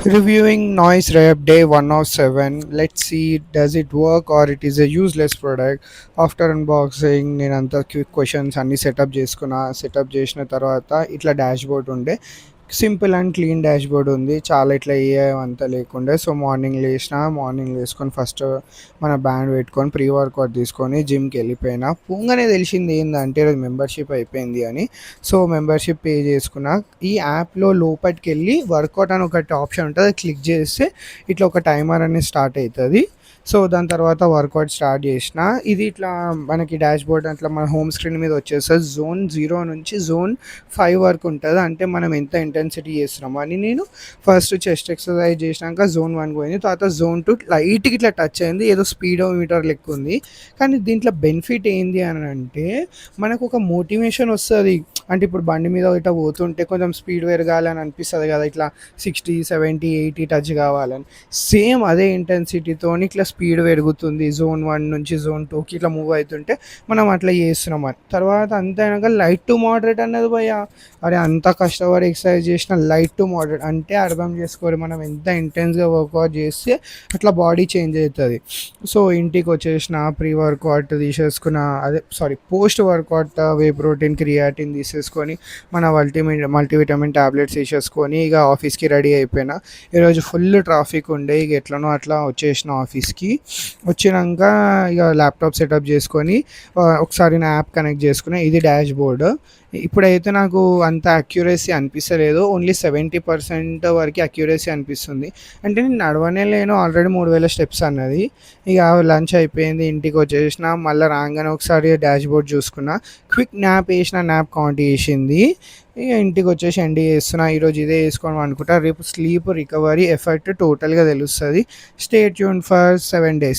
Reviewing Noise Rep Day 107. Let's see, does it work or it is a useless product? After unboxing నేనంతా quick questions అన్నీ setup చేసుకున్నా. Setup చేసిన తర్వాత ఇట్లా dash board ఉండే. Simple and clean dash board ఉంది. చాలా ఇట్లా ఏఐ అంతా లేకుండే. సో మార్నింగ్ లేసుకొని ఫస్ట్ మన బ్యాండ్ పెట్టుకొని ప్రీ వర్కౌట్ తీసుకొని జిమ్కి వెళ్ళిపోయినా. పోగానే తెలిసింది ఏంటంటే ఈరోజు మెంబర్షిప్ అయిపోయింది అని. సో మెంబర్షిప్ పే చేసుకున్నా. ఈ యాప్లో లోపలికెళ్ళి వర్కౌట్ అని ఒకటి ఆప్షన్ ఉంటుంది, అది క్లిక్ చేస్తే ఇట్లా ఒక టైమర్ అనేది స్టార్ట్ అవుతుంది. సో దాని తర్వాత వర్కౌట్ స్టార్ట్ చేసిన. ఇది ఇట్లా మనకి డాష్ బోర్డ్ అట్లా మన హోమ్ స్క్రీన్ మీద వచ్చేస్తుంది. జోన్ 0 నుంచి జోన్ 5 వరకు ఉంటుంది. అంటే మనం ఎంత ఇంటెన్సిటీ చేస్తున్నామో అని. నేను ఫస్ట్ చెస్ట్ ఎక్సర్సైజ్ చేసినాక జోన్ 1 పోయింది, తర్వాత జోన్ 2 లైట్గా ఇట్లా టచ్ అయింది. ఏదో స్పీడోమీటర్ లెక్క ఉంది. కానీ దీంట్లో బెనిఫిట్ ఏంది అని అంటే మనకు ఒక మోటివేషన్ వస్తుంది. అంటే ఇప్పుడు బండి మీద ఇట్లా పోతుంటే కొంచెం స్పీడ్ పెరగాలని అనిపిస్తుంది కదా, ఇట్లా 60, 70, 80 టచ్ కావాలని. సేమ్ అదే ఇంటెన్సిటీతో ఇట్లా స్పీడ్ పెరుగుతుంది. జోన్ 1 నుంచి జోన్ 2కి ఇట్లా మూవ్ అవుతుంటే మనం అట్లా చేస్తున్నాం. అని తర్వాత అంత అయినాక లైట్ టు మోడరేట్ అన్నది భయ్యా. అరే అంత కష్టపడి ఎక్సర్సైజ్ చేసిన లైట్ టు మోడరేట్ అంటే అర్థం చేసుకోవాలి మనం ఎంత ఇంటెన్స్గా వర్కౌట్ చేస్తే అట్లా బాడీ చేంజ్ అవుతుంది. సో ఇంటికి వచ్చేసిన ప్రీ వర్కౌట్ తీసేసుకున్న, post workout whey protein creatine తీసేసుకొని మన మల్టీవిటమిన్ టాబ్లెట్స్ తీసేసుకొని ఇక ఆఫీస్కి రెడీ అయిపోయినా. ఈరోజు ఫుల్ ట్రాఫిక్ ఉండే, ఇక ఎట్లనో అట్లా వచ్చేసిన ఆఫీస్కి. వచ్చినాక ఇక ల్యాప్టాప్ సెటప్ చేసుకొని ఒకసారి నా యాప్ కనెక్ట్ చేసుకున్నా. ఇది డాష్ బోర్డ్. ఇప్పుడైతే నాకు అంత అక్యురసీ అనిపిస్తలేదు, ఓన్లీ 70% వరకు అక్యురసీ అనిపిస్తుంది. అంటే నేను నడవనే లేను, ఆల్రెడీ 3000 స్టెప్స్ అన్నది. ఇక లంచ్ అయిపోయింది, ఇంటికి వచ్చేసిన. మళ్ళీ రాగానే ఒకసారి డాష్ బోర్డ్ చూసుకున్నా. క్విక్ న్యాప్ వేసిన, న్యాప్ కౌంట్ చేసింది. ఇక ఇంటికి వచ్చేసి ఎండి చేస్తున్నా. ఈరోజు ఇదే వేసుకోవడం అనుకుంటా. రేపు స్లీప్ రికవరీ ఎఫెక్ట్ టోటల్గా తెలుస్తుంది. Stay tune for 7 days.